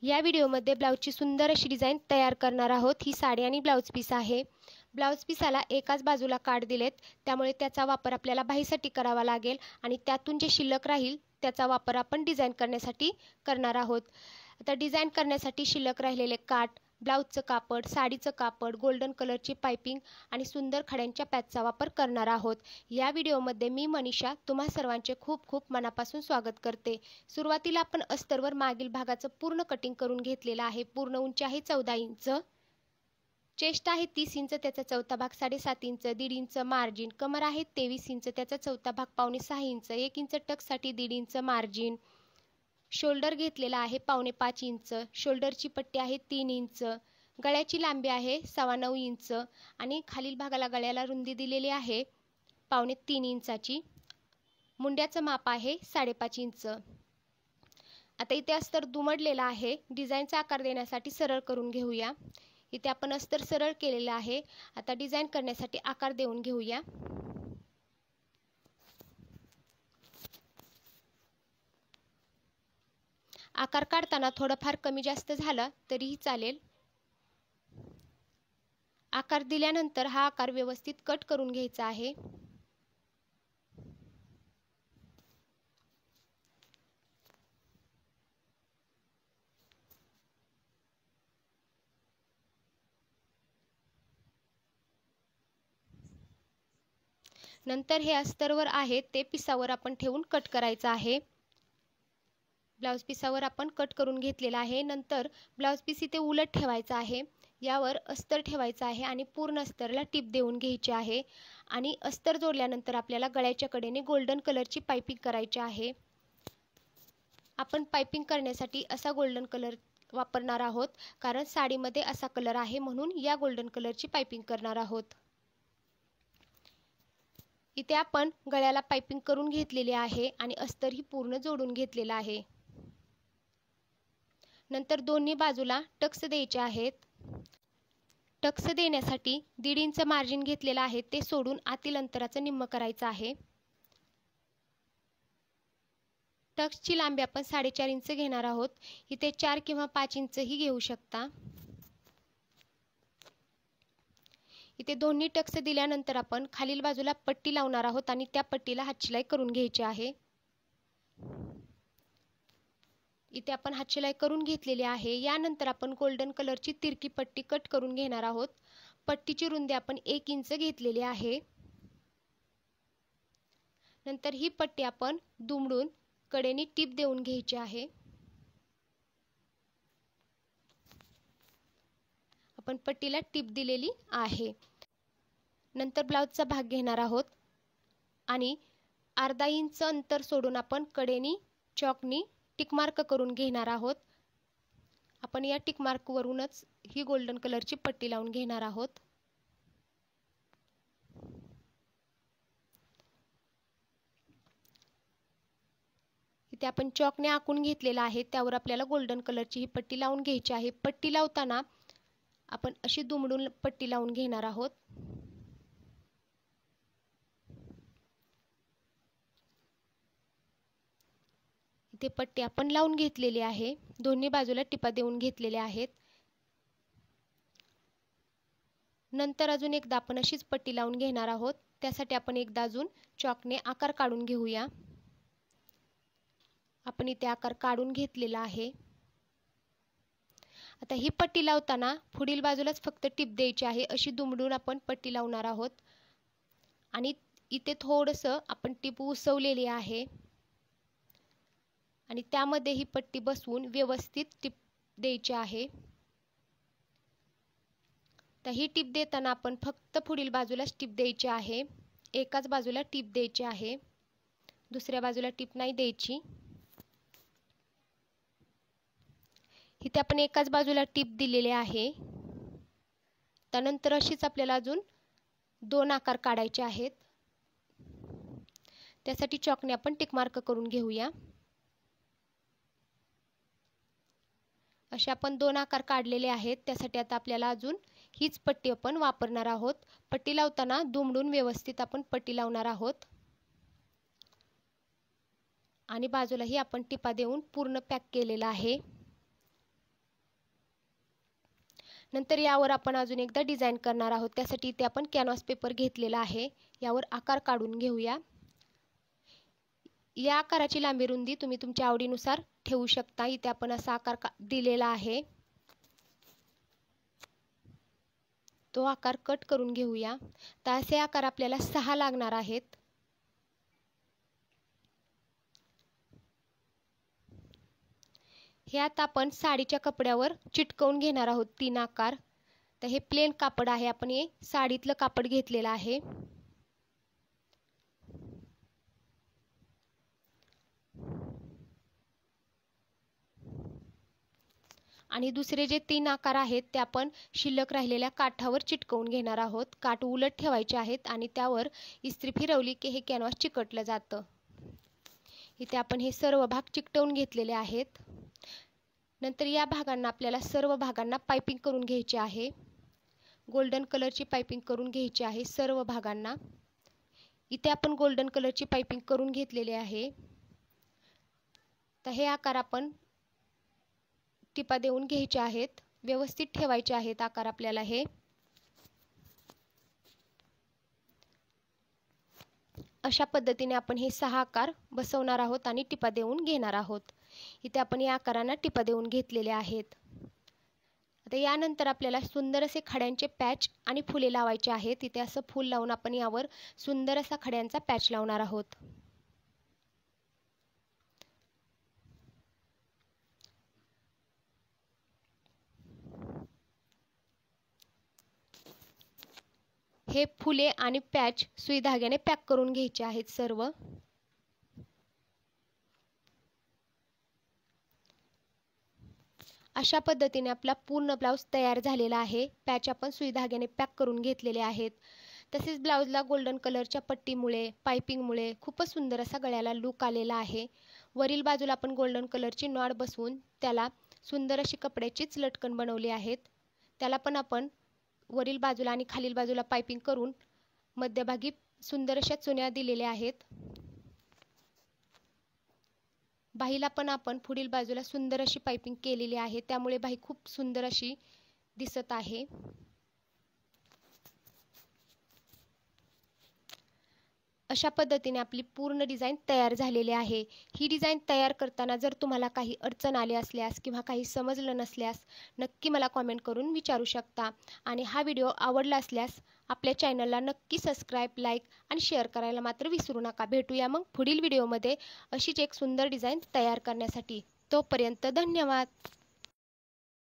या व्हिडिओमध्ये ब्लाउजची सुंदर अशी डिझाइन तयार करणार आहोत। ही साडी आणि ब्लाउज पीस आहे। ब्लाउज पीसाला एकाच बाजूला काठ दिलेत, त्यामुळे त्याचा वापर आपल्याला बाहीसाठी करावा लागेल आणि त्यातून जे शिल्लक राहील त्याचा वापर आपण डिझाइन करण्यासाठी करणार आहोत। आता डिझाइन करण्यासाठी शिल्लक राहिलेले काठ, ब्लाउजचं कापड, साडीचं कापड, गोल्डन कलरची पाइपिंग आणि सुंदर खड्यांच्या पॅचचा वापर करणार आहोत। या व्हिडिओमध्ये मी मनीषा तुम्हा सर्वांचे खूप खूप मनापासून स्वागत करते। सुरुवातीला आपण अस्तरवर मागील भागाचं पूर्ण कटिंग करून घेतलेलं आहे। पूर्ण उंची आहे 14 इंच, चेस्ट आहे 30 इंच, त्याचा चौथा भाग 7.5 इंच, 1.5 इंच मार्जिन, कमर आहे 23 इंच, त्याचा चौथा भाग 5.25 इंच, 1 इंच टक्ससाठी 1.5 इंच मार्जिन, शोल्डर घेतलेला आहे 5.25 इंच, शोल्डरची पट्टी आहे 3 इंच, गळ्याची लांबी आहे 9.25 इंच आणि खालील भागाला गळ्याला रुंदी दिलेली आहे 3.25 इंचाची, मुंड्याचं माप आहे 5.5 इंच। आता इथे अस्तर दुमडलेला आहे, डिझाइनचा आकार देण्यासाठी सरळ करून घेऊया। इथे आपण अस्तर सरळ केलेला आहे। आता डिझाइन करण्यासाठी आकार देऊन घेऊया। आकार काढताना थोडंफार कमी जास्त झालं तरीही चालेल। आकार दिल्यानंतर हा आकार व्यवस्थित कट करून घ्यायचा आहे। नंतर हे अस्तरवर आहे ते पिसावर आपण ठेवून कट करायचं आहे। ब्लाउज पिसावर आपण कट करून घेतलेला आहे। नंतर ब्लाउज पीस इथे उलट ठेवायचा आहे, यावर अस्तर ठेवायचं आहे आणि पूर्ण अस्तरला टिप देऊन घ्यायची आहे आणि अस्तर जोडल्यानंतर आपल्याला गळ्याच्या कडेने गोल्डन कलरची पाइपिंग करायची आहे। आपण पाइपिंग करण्यासाठी असा गोल्डन कलर वापरणार आहोत, कारण साडीमध्ये असा कलर आहे म्हणून या गोल्डन कलरची पाइपिंग करणार आहोत। इथे आपण गळ्याला पाइपिंग करून घेतलेली आहे आणि अस्तर ही पूर्ण जोडून घेतलेला आहे। नंतर दोन्ही बाजूला टक्स द्यायचे आहेत। टक्स देण्यासाठी 1.5 इंच मार्जिन घेतलेला आहे, ते सोडून आतील अंतराचं निम्म करायचं आहे। टक्सची लांबी आपण 4.5 इंच घेणार आहोत। इथे 4 किंवा 5 इंच ही घेऊ शकता। इथे दोन्ही टक्स दिल्यानंतर आपण खालील बाजूला पट्टी लावणार आहोत आणि त्या पट्टीला हातशिलाई करून घ्यायची आहे। इथे आपण हातशिलाई करून घेतलेली आहे। यानंतर आपण गोल्डन कलरची तिरकी पट्टी कट करून घेणार आहोत। पट्टीची रुंदी आपण 1 इंच घेतलेली आहे। नंतर ही पट्टी आपण दुमडून कडेने टिप देऊन घ्यायची आहे। आपण पट्टीला टिप दिलेली आहे। नंतर ब्लाउजचा भाग घेणार आहोत आणि अर्धा इंच अंतर सोडून आपण कडेने चॉकनी टिक मार्क करून घेणार आहोत। आपण या टिक मार्क वरूनच ही गोल्डन कलरची पट्टी लावून घेणार आहोत। इथे आपण चॉकने आखून घेतलेला आहे, त्यावर आपल्याला गोल्डन कलरची ही पट्टी लावून घ्यायची आहे। पट्टी लावताना आपण अशी दुमडून पट्टी लावून घेणार आहोत। इथे पट्टी आपण लावून घेतलेली आहे, दोन्ही बाजूला टिपा देऊन घेतलेल्या आहेत। नंतर अजून एकदा आपण अशीच पट्टी लावून घेणार आहोत। त्यासाठी आपण एकदा अजून चॉकने आकार काढून घेऊया। आपण इथे आकार काढून घेतलेला आहे। आता ही पट्टी लावताना पुढील बाजूलाच फक्त टिप द्यायची आहे, अशी दुमडून आपण पट्टी लावणार आहोत आणि इथे थोडंसं आपण टिप उसवलेली आहे आणि त्यामध्ये ही पट्टी बसवून व्यवस्थित टिप द्यायची आहे। तर ही टिप देताना आपण फक्त पुढील बाजूलाच टिप द्यायची आहे, एकाच बाजूला टिप द्यायची आहे, दुसऱ्या बाजूला टिप नाही द्यायची। इथे आपण एकाच बाजूला टिप दिलेली आहे। त्यानंतर अशीच आपल्याला अजून 2 आकार काढायचे आहेत। त्यासाठी चॉकने आपण टिक मार्क करून घेऊया। असे आपण 2 आकार काढलेले आहेत। त्यासाठी आता आपल्याला अजून हीच पट्टी आपण वापरणार आहोत। पट्टी लावताना दुमडून व्यवस्थित आपण पट्टी लावणार आहोत आणि बाजूलाही आपण टिपा देऊन पूर्ण पॅक केलेला आहे। नंतर यावर आपण अजून एकदा डिझाईन करणार आहोत. त्यासाठी इथे आपण कॅनव्हास पेपर घेतलेला आहे. यावर आकार काढून घेऊया. या आकाराची लांबी रुंदी तुम्ही तुमच्या आवडीनुसार ठेवू शकता. इथे आपण असा आकार दिलेला आहे. तो आकार कट करून घेऊया. तर असे आकार आपल्याला 6 लागणार आहेत. हे आता आपण साडीच्या कपड्यावर चिटकवून घेणार आहोत 3 आकार. तर हे प्लेन कापड आहे. आपण हे साडीतलं कापड घेतलेलं आहे. आणि दुसरे जे 3 आकार आहेत ते आपण शिल्लक राहिलेल्या काठावर चिटकवून घेणार आहोत. काठ उलट ठेवायचे आहेत आणि त्यावर इस्त्री फिरवली की हे कॅनव्हास चिकटलं जातं. इथे आपण हे सर्व भाग चिकटवून घेतलेले आहेत. नंतर या भागांना आपल्याला सर्व भागांना पाइपिंग करून घ्यायची आहे. गोल्डन कलरची पाइपिंग करून घ्यायची आहे सर्व भागांना. इथे आपण गोल्डन कलरची पाइपिंग करून घेतलेली आहे. तर हे आकार आपण टिपा देऊन घ्यायचे आहेत. व्यवस्थित ठेवायचे आहेत आकार आपल्याला हे. अशा पद्धतीने आपण हे 6 आकार बसवणार आहोत आणि टिपा देऊन घेणार आहोत. इथे आपण या आकारांना टिपा देऊन घेतलेले आहेत. आता यानंतर आपल्याला सुंदर असे खड्यांचे पॅच आणि फुले लावायचे आहेत. इथे असं फूल लावून आपण यावर सुंदर असा खड्यांचा पॅच लावणार आहोत. हे फुले आणि पॅच सुई धाग्याने पॅक करून घ्यायचे आहेत सर्व. अशा पद्धतीने आपला पूर्ण ब्लाउज तयार झालेला आहे. पॅच आपण सुई धाग्याने पॅक करून घेतलेले आहेत. तसेच ब्लाउजला गोल्डन कलरच्या पट्टीमुळे पाइपिंगमुळे खूपच सुंदर असा गळ्याला लुक आलेला आहे. वरील बाजूला आपण गोल्डन कलरची नॉट बसवून त्याला सुंदर अशी कपड्याचीच लटकन बनवली आहेत. त्याला पण आपण वरील बाजूला आणि खालील बाजूला पाइपिंग करून मध्यभागी सुंदर अशा चुन्या दिलेल्या आहेत. बाहीला पण आपण पुढील बाजूला सुंदर अशी पाइपिंग केलेली आहे. त्यामुळे बाही खूप सुंदर अशी दिसत आहे. अशा पद्धतीने आपली पूर्ण डिझाइन तयार झालेली आहे. ही डिझाइन तयार करताना जर तुम्हाला काही अडचण आली असल्यास किंवा काही समजलं नसल्यास नक्की मला कमेंट करून विचारू शकता. आणि हा व्हिडिओ आवडला असल्यास आपल्या चॅनलला नक्की सबस्क्राइब, लाईक आणि शेअर करायला मात्र विसरू नका. भेटूया मग पुढील व्हिडिओमध्ये अशीच एक सुंदर डिझाइन तयार करण्यासाठी. तोपर्यंत धन्यवाद.